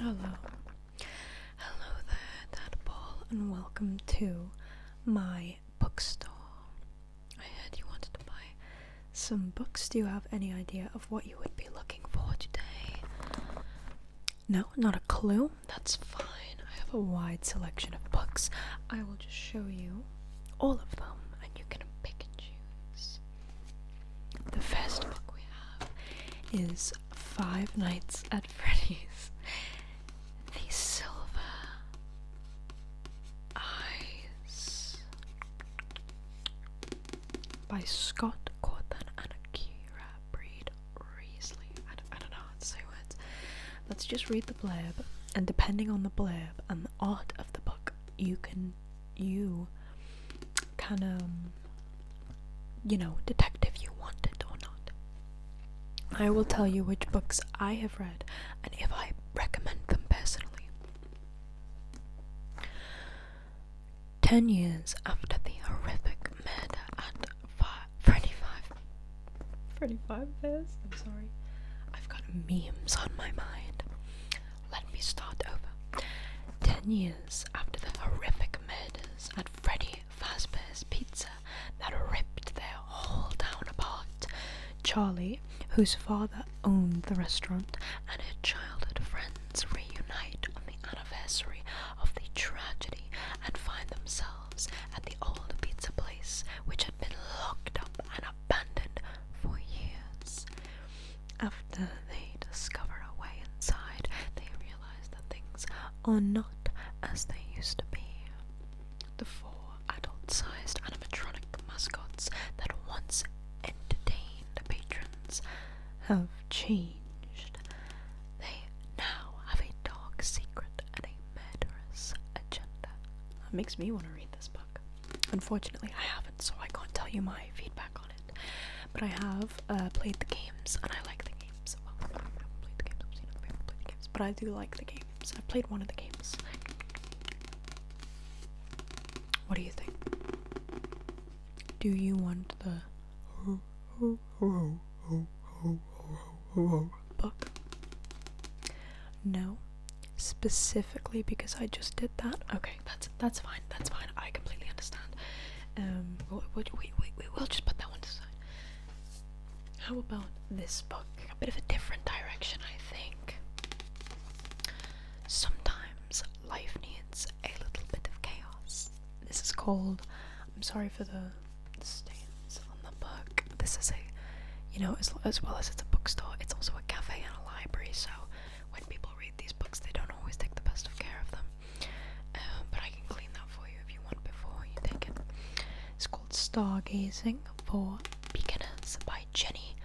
Hello. Hello there, Tadpole, and welcome to my bookstore. I heard you wanted to buy some books. Do you have any idea of what you would be looking for today? No, not a clue? That's fine. I have a wide selection of books. I will just show you all of them, and you can pick and choose. The first book we have is Five Nights at Freddy's. The Silver Eyes by Scott Cawthon and Akira Breed Reesley. I don't know how to say words. Let's just read the blurb, and depending on the blurb and the art of the book, you can detect if you want it or not. I will tell you which books I have read and if I recommend them personally. 10 years after the horrific murder at Freddy Five Bears? I'm sorry. I've got memes on my mind. Let me start over. 10 years after the horrific murders at Freddy Fazbear's Pizza that ripped their whole town apart, Charlie, whose father owned the restaurant, and her childhood friends reunite on the anniversary of the tragedy and find themselves at the old pizza place, which had been locked up and abandoned for years. After they discover a way inside, they realize that things are not as they used to be. The four adult-sized animatronic mascots that once entertained patrons have changed. They now have a dark secret and a murderous agenda. That makes me want to read this book. Unfortunately, I haven't, so I can't tell you my feedback on it. But I have played the games, and I like the games. Well, I haven't played the games, I've seen other people play the games, but I do like the games. I played one of the games. What do you think? Do you want the book? No? Specifically because I just did that? Okay, that's fine. That's fine. I completely understand. We'll just put that one to the side. How about this book? A bit of a different direction, I think. Sometimes life needs a little bit of chaos. This is called, I'm sorry for the stains on the book. This is as well as it's a bookstore, it's also a cafe and a library, so when people read these books, they don't always take the best of care of them. But I can clean that for you if you want before you take it. It's called Stargazing for Beginners by Jenny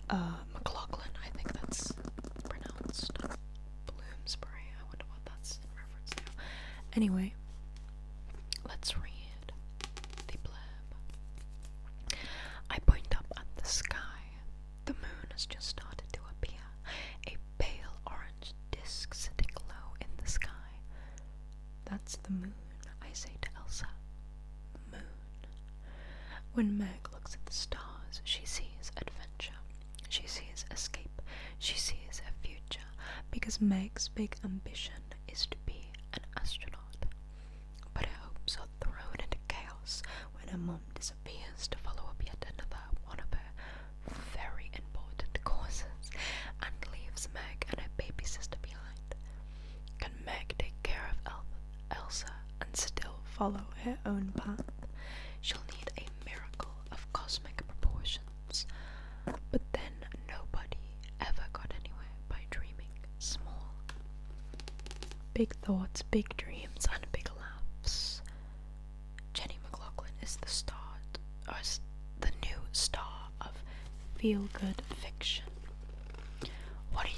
McLaughlin. I think that's pronounced Bloomsbury. I wonder what that's in reference to. Anyway, let's read the blurb. I point up at the sky. The moon has just started to appear, a pale orange disk sitting low in the sky. That's the moon, I say to Elsa. Moon. When Meg looks at the stars, she sees adventure. She sees escape. She sees a future, because Meg's big ambition is to be an astronaut. But her hopes are thrown into chaos when her mum disappears to follow up yet another one of her very important courses and leaves Meg and her baby sister behind. Can Meg take care of Elsa and still follow her own path? She'll need a miracle of cosmic proportions. But then nobody ever got anywhere by dreaming small. Big thoughts, big dreams, and big laughs. Jenny McLaughlin is the new star of feel-good fiction. What do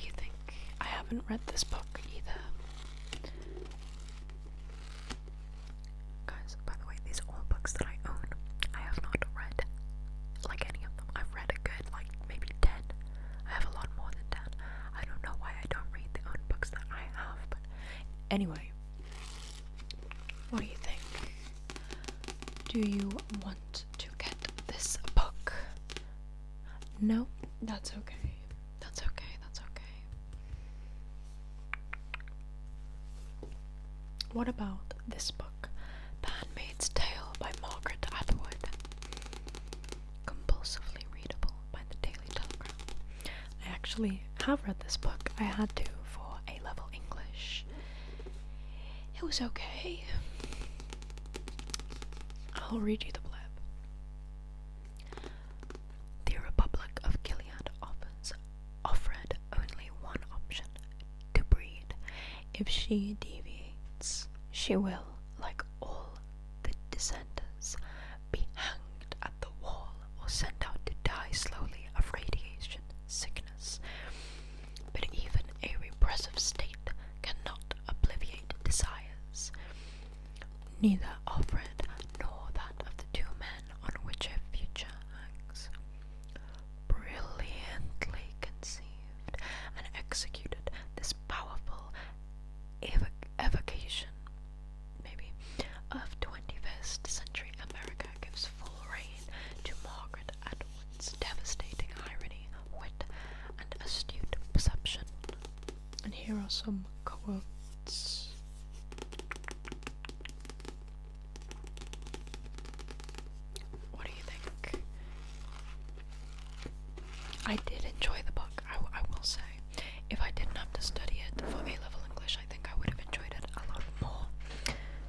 you think? I haven't read this book either. Guys, by the way, these are all books that I own. I have not read like any of them. I've read a good maybe 10. I have a lot more than 10. I don't know why I don't read the own books that I have, but anyway. What do you think? Do you want to get this book? No? That's okay. That's okay. What about this book, The Handmaid's Tale by Margaret Atwood? Compulsively readable by the Daily Telegraph. I actually have read this book. I had to for A-level English. It was okay. I'll read you the blurb. The Republic of Gilead offered only one option: to breed. If she deviates, she will, like all the dissenters, be hanged at the wall or sent out to die slowly of radiation sickness. But even a repressive state cannot obviate desires, neither Alfred nor that of the two men on which her future hangs. Brilliantly conceived and executed, this powerful evocation, maybe, of 21st century America gives full rein to Margaret Atwood's devastating irony, wit, and astute perception. And here are some quotes. What do you think? I did enjoy the book, I will say. If I didn't have to study it for A-level English, I think I would have enjoyed it a lot more.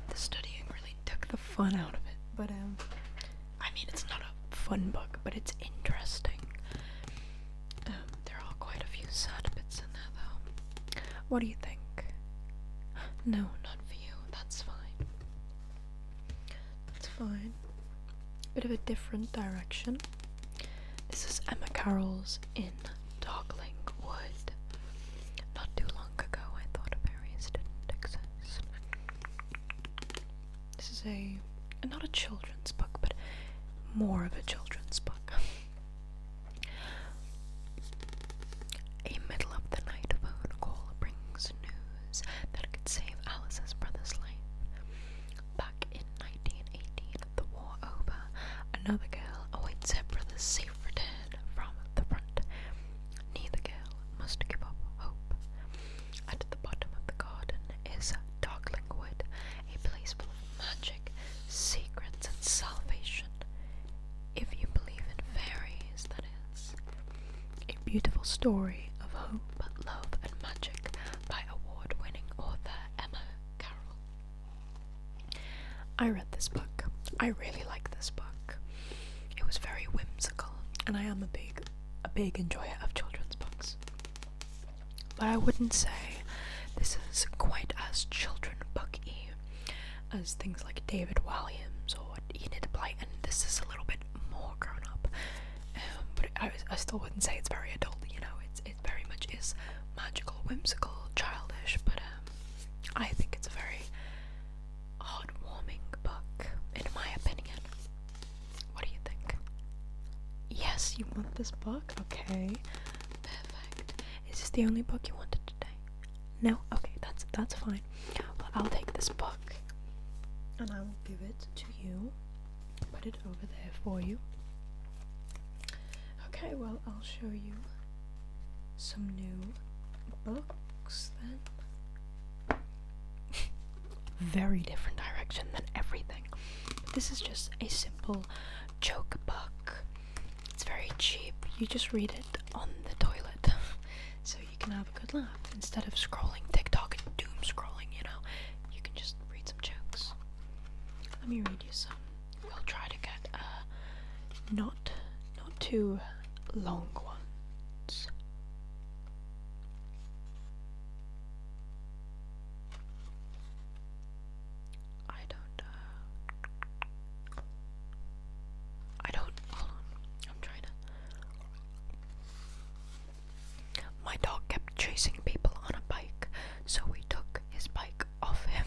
The studying really took the fun out of it, but I mean, it's not a fun book, but it's interesting. There are quite a few sad bits in there, though. What do you think? No, not for you. That's fine. That's fine. Bit of a different direction. This is Emma Carroll's In Darkling Wood. Not too long ago, I thought Fairies didn't exist. This is not a children's book, but more of a children's book. A middle of the night phone call brings news that could save Alice's brother's life. Back in 1918, the war over, another girl awaits her brother's safe return from the front. Neither girl must give up hope. At the bottom of the garden is Darkling Wood, a place full of magic, secrets, and salvation. If you believe in fairies, that is. A beautiful story of hope, love, and magic by award-winning author Emma Carroll. I read this book. I really like this book. It was very whimsical, and I am a big enjoyer of children's books. But I wouldn't say this is quite as children book-y as things like David Walliams or Enid Blyton. This is a little bit more grown up, but I still wouldn't say it's very adult. You know, it very much is magical, whimsical, childish. But I think it's a very heartwarming book, in my opinion. What do you think? Yes, you want this book? Okay, perfect. Is this the only book you wanted today? No? Okay, that's fine. Well, I'll take this book and I will give it to you. Put it over there for you. Okay, well, I'll show you some new books then. Very different direction than everything. This is just a simple joke book. It's very cheap. You just read it on the toilet, so you can have a good laugh instead of scrolling TikTok and doom scrolling. You know, you can just read some jokes. Let me read you some. We'll try to get not too long ones. Hold on. I'm trying to. My dog kept chasing people on a bike, so we took his bike off him.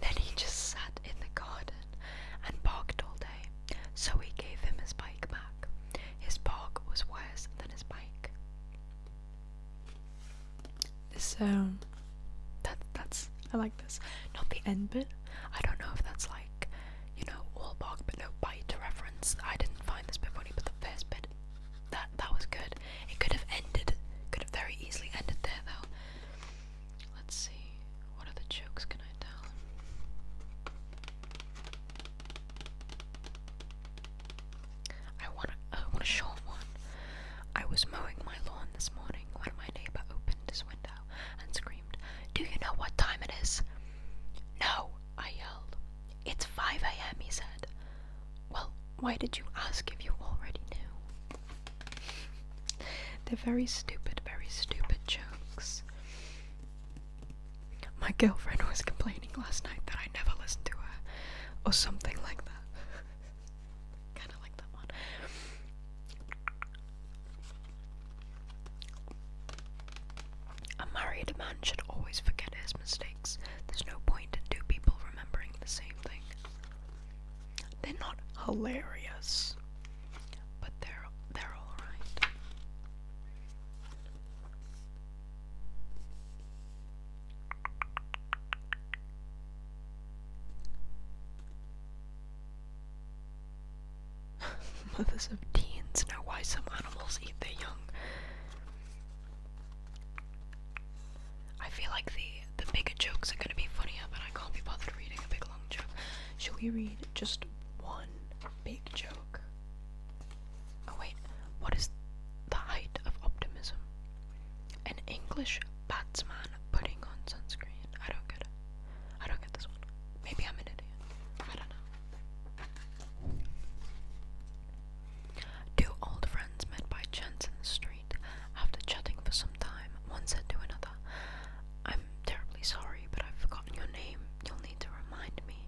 Then he just sat in the garden and barked all day, so we gave him his bike back. His bark was worse than his bike. This, I like this. Not the end bit. I don't know if that's like, you know, all bark but no bite reference. I didn't find this bit funny, but the first bit, that was good. It could have very easily ended there though. Let's see, what other jokes can I Why did you ask if you already knew? They're very stupid jokes. My girlfriend was complaining last night that I never listened to her, or something like that. Kinda like that one. A married man should always forget his mistakes. There's no point in two people remembering the same thing. They're not hilarious, but they're alright. Mothers of teens know why some animals eat their young. I feel like the bigger jokes are gonna be funnier, but I can't be bothered reading a big long joke. Should we read just one big joke? Oh wait, what is the height of optimism? An English batsman putting on sunscreen. I don't get it. I don't get this one. Maybe I'm an idiot. I don't know. Two old friends met by chance in the street. After chatting for some time, one said to another, "I'm terribly sorry, but I've forgotten your name. You'll need to remind me."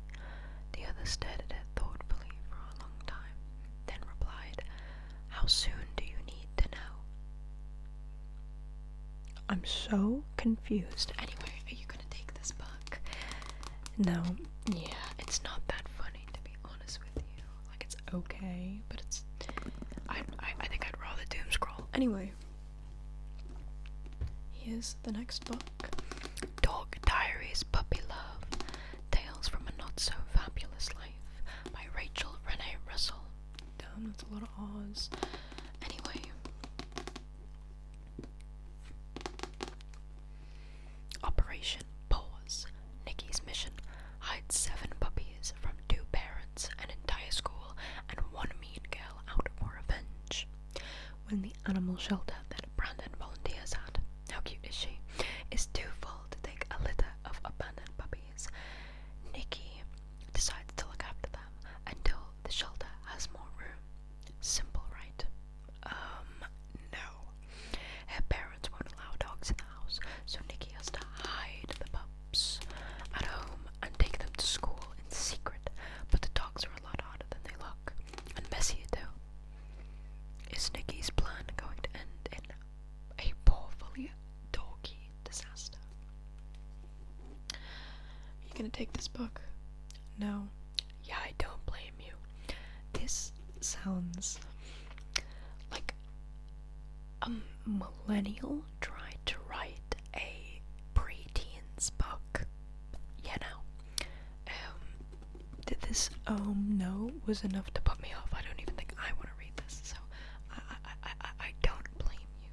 The other stared at it thoughtfully for a long time, then replied, "How soon do you need to know?" I'm so confused. Anyway, are you gonna take this book? No. Yeah, it's not that funny, to be honest with you. Like, it's okay, but it's... I think I'd rather doom scroll. Anyway. Here's the next book. Dog Diaries, Puppy Love. Tales from a Not-So-Fabulous Life by Rachel Renee Russell. Damn, that's a lot of R's. Anyway. Operation Pause. Nikki's mission: hide 7 puppies from 2 parents, an entire school, and 1 mean girl out for revenge. When the animal shelter that Brandon volunteers at, how cute is she, is too full to take a litter of abandoned puppies, Nikki decides to look after them until the shelter has more room. Simple, right? No. Her parents won't allow dogs in the house, so Nikki has to hide the pups at home and take them to school in secret, but the dogs are a lot harder than they look, and messier too. Is Nikki's plan going to end in a powerfully doggy disaster? Are you gonna take this book? No. Yeah, I don't blame you. This sounds like a millennial tried to write a pre-teens book. You know. This no was enough to put me off. I don't even think I want to read this, so I don't blame you.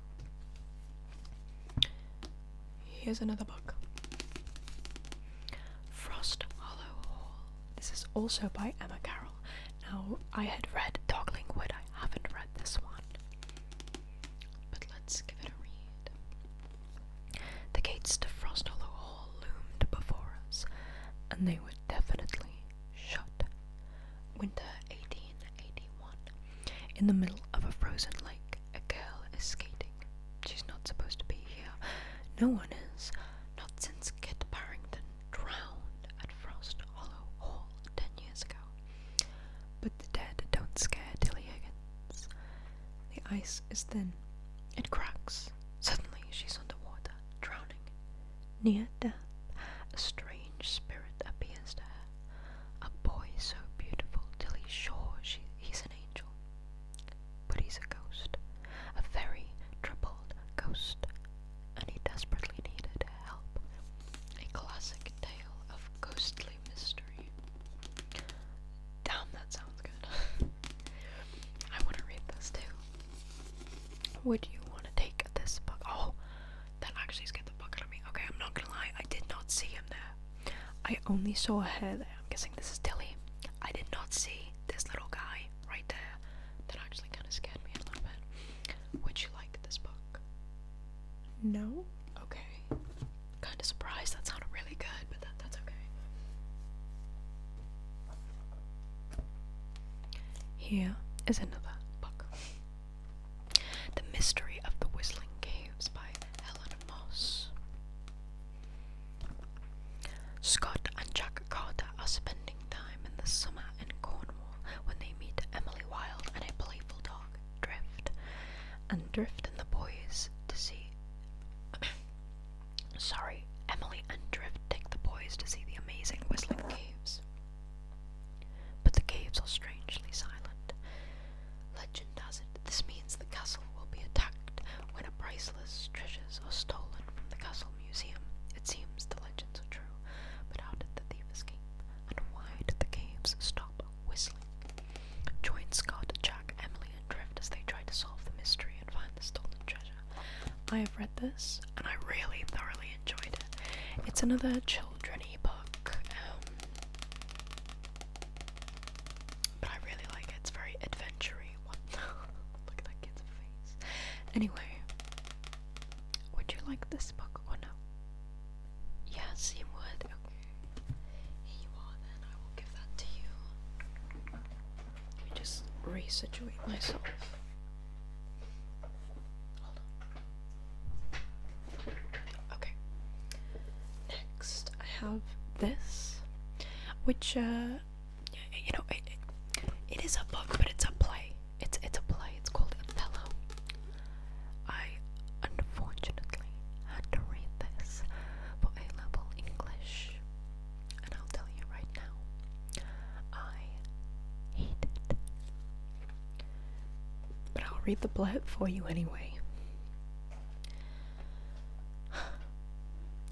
Here's another book. Frost Hollow Hall. This is also by Emma Carroll. Now, I had read Darkling Wood. I haven't read this one. But let's give it a read. The gates to Frost Hollow Hall loomed before us, and they were definitely shut. Winter 1881. In the middle of a frozen lake, a girl is skating. She's not supposed to be here. No one is. Not since Kit Barrington drowned at Frost Hollow Hall 10 years ago. But the dead don't scare Tilly Higgins. The ice is thin. It cracks. Suddenly she's underwater, drowning. Near death, a strange spirit appears to her. A boy so beautiful Tilly's sure he's an angel. But he's a ghost. A very troubled ghost. And he desperately needed help. A classic tale of ghostly mystery. Damn, that sounds good. I want to read this too. Would you want to take this book? Oh, that actually scared the fuck out of me. Okay, I'm not gonna lie, I did not see him there. I only saw a hair there. I'm guessing this is Tilly. I did not see this little guy right there. That actually kind of scared me a little bit. Would you like this book? No? Okay. Kind of surprised. That sounded really good, but that's okay. here is another book. The Mystery of the Whistling Caves by Helen Moss. Scott and Jack Carter are spending time in the summer in Cornwall when they meet Emily Wilde and a playful dog, Drift. And Drift and the boys to see... Emily and Drift take the boys to see the amazing Whistling Caves. But the caves are strangely silent. Legend has it this means the castle will be attacked when a priceless treasures are stolen from the castle museum. It seems the legends are true, but how did the thief escape? And why did the caves stop whistling? Join Scott, Jack, Emily, and Drift as they try to solve the mystery and find the stolen treasure. I have read this, and I really thoroughly enjoyed it. It's another children-y book, but I really like it. It's very adventure-y. What? Look at that kid's face. Anyway, would you like this book or no? Yes, you would. Okay. Here you are then. I will give that to you. Let me just resituate myself. Hold on. Okay. Next, I have this, which, it is a book, but it's a play. It's a play. It's called Othello. I unfortunately had to read this for A-level English, and I'll tell you right now, I hate it. But I'll read the blurb for you anyway.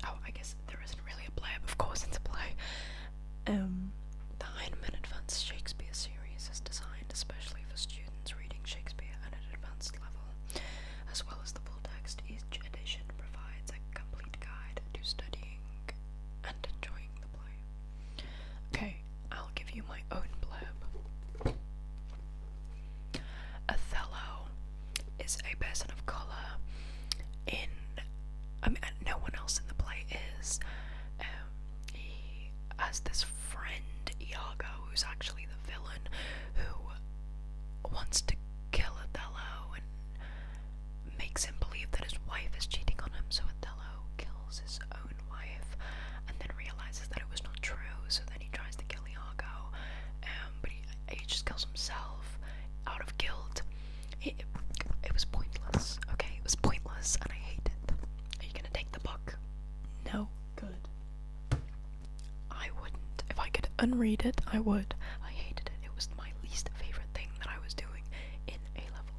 Oh, I guess there isn't really a blurb. Of course it's a play. The Heinemann Advanced Shakespeare series is designed especially for students reading Shakespeare at an advanced level, as well as the full text. Each edition provides a complete guide to studying and enjoying the play. Okay, I'll give you my own blurb. Othello is a person of colour no one else in the play is. He has this friend, Iago, who's actually the villain, who wants to kill Othello and makes him believe that his wife is cheating on him, so Othello kills his own wife and then realizes that it was not true, so then he tries to kill Iago, but he just kills himself out of guilt. It was pointless, okay? It was pointless, and I hate it. Are you gonna take the book? No? Good. I wouldn't. If I could unread it, I would. I hated it. It was my least favorite thing that I was doing in A-level.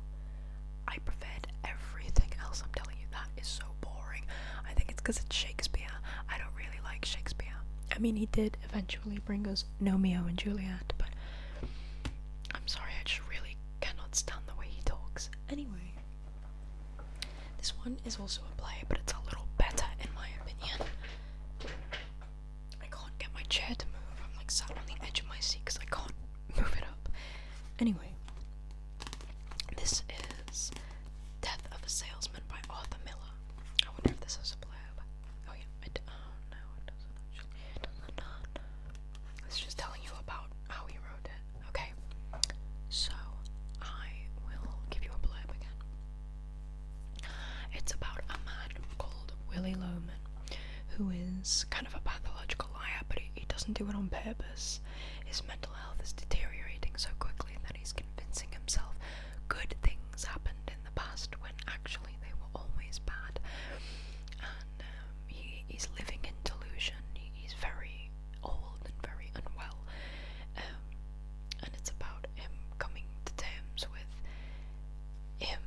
I preferred everything else, I'm telling you. That is so boring. I think it's because it's Shakespeare. I don't really like Shakespeare. I mean, he did eventually bring us Romeo and Juliet, but I'm sorry, I just really cannot stand the way he talks. Anyway, this one is also a play, but it's a little better in my opinion. I can't get my chair to move. I'm like sat on the edge of my seat because I can't move it up. Anyway, this is Death of a Salesman by Arthur Miller. I wonder if this is a blurb. Oh yeah, oh no, it doesn't actually. It doesn't not. It's just telling you about how he wrote it. Okay, so I will give you a blurb again. It's about a man called Willie Loman, who is kind of a pathological liar, but he doesn't do it on purpose. His mental health is deteriorating so quickly that he's convincing himself good things happened in the past when actually they were always bad. And he's living in delusion. He's very old and very unwell. And it's about him coming to terms with him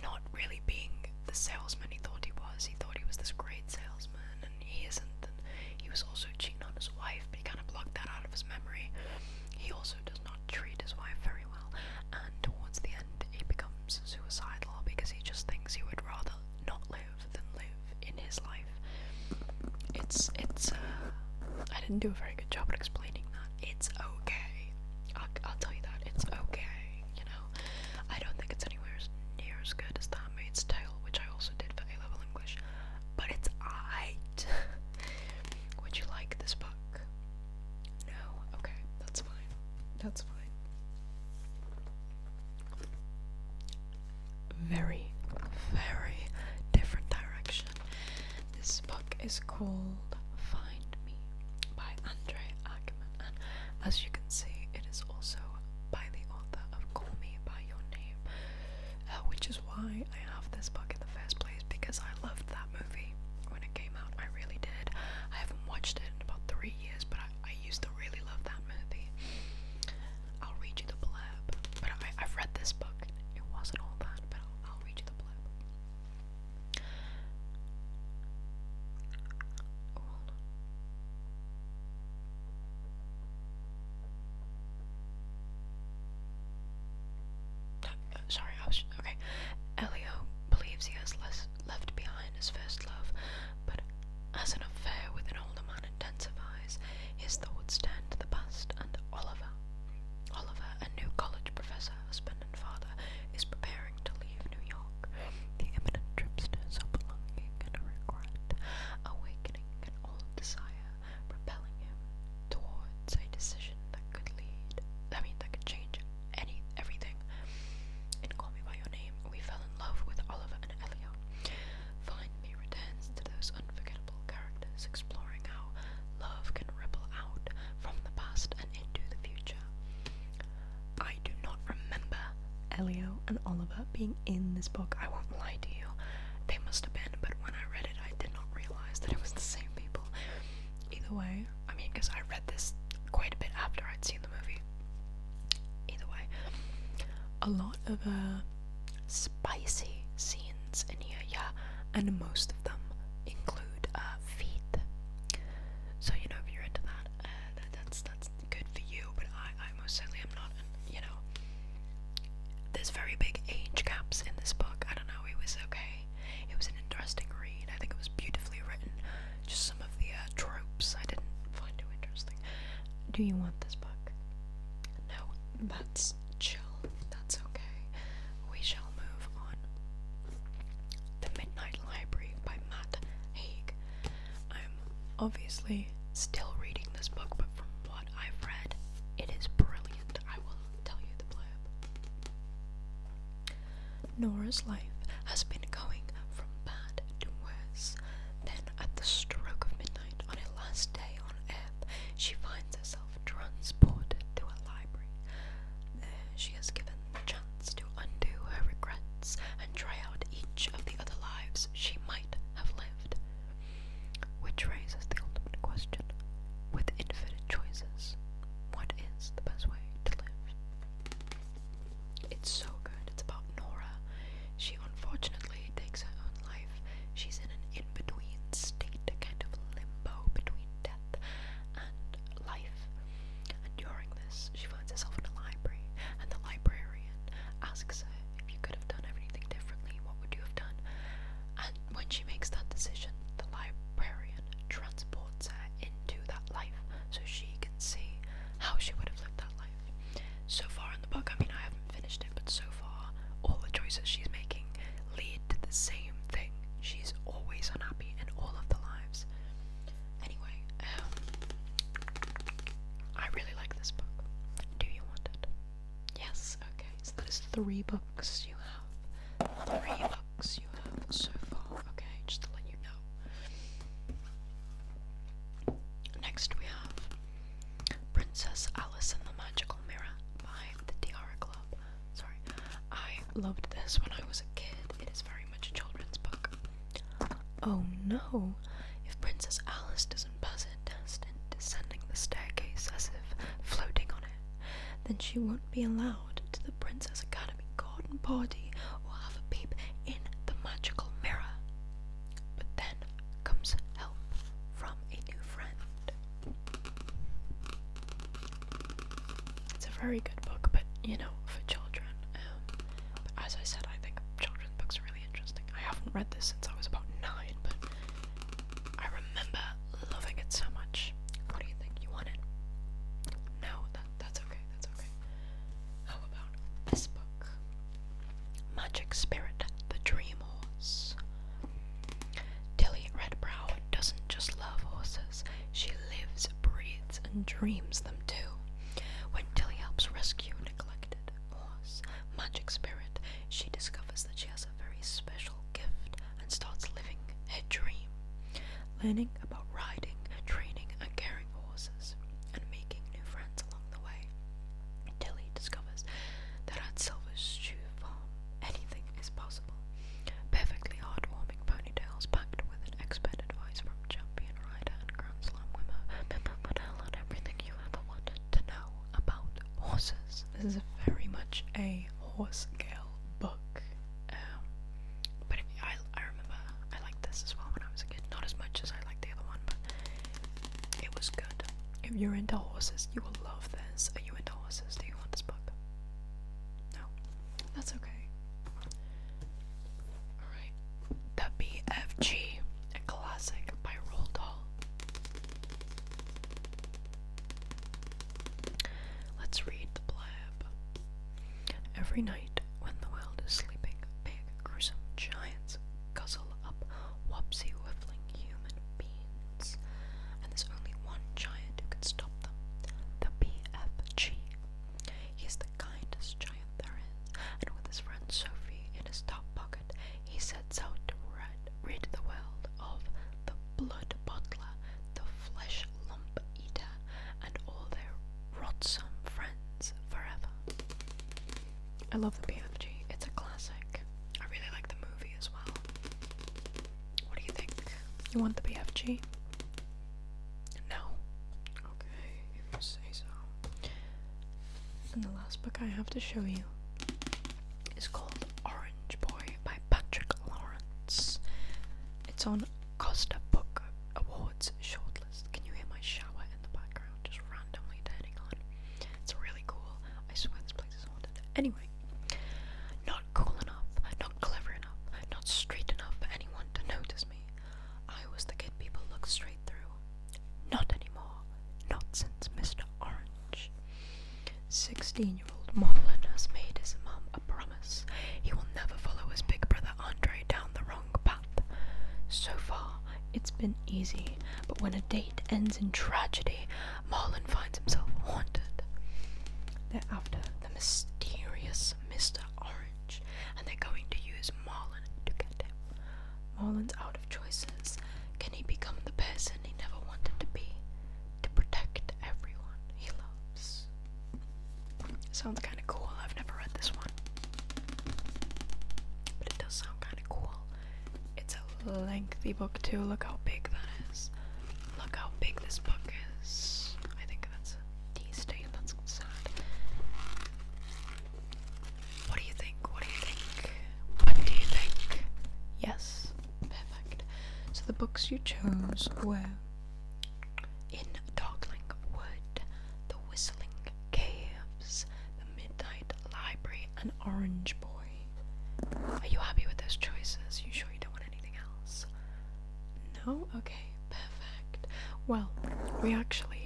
not really being the salesman he thought he was. He thought he was this great salesman, and he isn't. And he was also cheating on his wife, but he kind of blocked that out of his memory. He also does not treat his wife very well, and towards the end he becomes suicidal because he just thinks he would rather not live than live in his life. I didn't do a very good job at explaining that. It's okay. I'll tell you that. It's okay, you know. I don't think it's anywhere near as good as The Handmaid's Tale, which I also did for A-level English, but it's aight. Would you like this book? No? Okay, that's fine. That's fine. is called Find Me by Andre Ackerman, and as you can see, it is also by the author of Call Me By Your Name, which is why I have this book in the first place, because I loved that movie when it came out. I really did. I haven't watched it in about 3 years, but I used to really love that movie. I'll read you the blurb, but I've read this book. It wasn't all that, but I'll read you the blurb. Oh, hold on. Sorry, okay. Elio believes he has left behind his first love, but as an affair with an older man intensifies, his thoughts turn to the past, and Oliver, a new college professor, husband and father, is preparing to leave New York. The imminent trip stirs up longing and regret, awakening an old desire, propelling him towards a decision that could change everything. In Call Me By Your Name, we fell in love with Oliver and Elio. Find Me returns to those unforgettable characters, exploring how love can ripple out from the past and into the future. I do not remember Elio and Oliver being in this book, I won't lie to you. They must have been, but when I read it, I did not realize that it was the same people. Either way, because I read this quite a bit after I'd seen the movie. Either way, a lot of spicy scenes in here, yeah, and most of them include feet. So if you're into that, that's good for you. But I most certainly am not. There's very big age gaps in this book. I don't know. It was okay. It was an interesting read. I think it was beautifully written. Just some of the tropes I didn't find too interesting. Do you want this book? No, that's chill. That's okay. We shall move on. The Midnight Library by Matt Haig. I'm obviously still reading this book, but from what I've read, it is brilliant. I will tell you the blurb. Nora's life has been going from bad to worse. Then, at the stroke of midnight on her last day on Earth, she finds herself transported to a library. There, she is given the chance to undo her regrets and try out each of the other lives she might have lived. Which raises the ultimate question: with infinite choices, what is the best way to live? It's so good. It's about Nora. She unfortunately takes her own life. She's in an in-between state, a kind of limbo between death and life. And during this, she finds herself in a library, and the librarian asks her, if you could have done everything differently, what would you have done? And when she makes that decision, the librarian transports her into that life so she can see how she would have lived that life. So far in the book, I haven't finished it, but so far, all the choices she's making lead to the same thing. She's always unhappy in all of the lives. Anyway, I really like this book. Do you want it? Yes, okay, so that is 3 books you have. 3 books you have so far, okay, just to let you know. Next we have Princess Alice in the Magical Mirror by the Tiara Club. Sorry, I loved this when I was a kid. It is very much a children's book. Oh no, if Princess Alice doesn't pass her test in descending the staircase as if floating on it, then she won't be allowed to the Princess Academy garden party or have a peep in the magical mirror. But then comes help from a new friend. It's a very good book, but for children. But as I said, I think children's books are really interesting. I haven't read this since I was about 9, but I remember loving it so much. What do you think? You want it? No, that's okay. That's okay. How about this book? Magic Spirit, The Dream Horse. Tilly Redbrow doesn't just love horses. She lives, breathes, and dreams them too. When Tilly helps rescue a neglected horse, Magic Spirit, she discovers that she has a very special gift and starts living her dream. learning about riding, training, and caring for horses, and making new friends along the way, till he discovers that at Silver's Shoe Farm, anything is possible. Perfectly heartwarming ponytails packed with an expert advice from champion rider and Grand Slam winner and everything you ever wanted to know about horses. This is very much a horse girl book. But I remember I liked this as well when I was a kid. Not as much as I liked the other one, but it was good. If you're into horses, you will love this. Are you into horses? Do you want this book? No? That's okay. Alright. The BFG, a classic by Roald Dahl. Let's read the blurb. Every night, when the world is sleeping, big, gruesome giants guzzle up wopsy, whiffling human beings. And there's only one giant who can stop them. The BFG. He is the kindest giant there is, and with his friend Sophie in his top pocket, he sets out to rid the world of the blood bottler, the flesh lump eater, and all their rotsome friends forever. I love the BFG. It's a classic. I really like the movie as well. What do you think? You want the BFG? No? Okay, if you say so. And the last book I have to show you is called Orange Boy by Patrick Lawrence. It's on Costa Book Awards shortlist. Can you hear my shower in the background just randomly turning on? It's really cool. I swear this place is haunted. Anyway, not cool enough, not clever enough, not straight enough for anyone to notice me. I was the kid people looked straight through. Not anymore. Not since Mr. Orange. 16-year-old Marlon has made his mum a promise. He will never follow his big brother Andre down the wrong path. So far, it's been easy, but when a date ends in tragedy, Marlon finds himself haunted. They're after the mysterious Mr. Orange, and they're going to use Marlon to get him. Marlon's out of choices. Can he become the person he never wanted to be, to protect everyone he loves? Sounds kind of cool. I've never read this one, but it does sound kind of cool. It's a lengthy book too. Look how big that is. Look how big this book is. I think that's a tea stain. That's sad. What do you think? What do you think? What do you think? Yes. Perfect. So the books you chose were In Darkling Wood, The Whistling Caves, The Midnight Library, and Orange Boy. Are you happy with those choices? You sure you don't want anything else? No? Okay, perfect. Well, we actually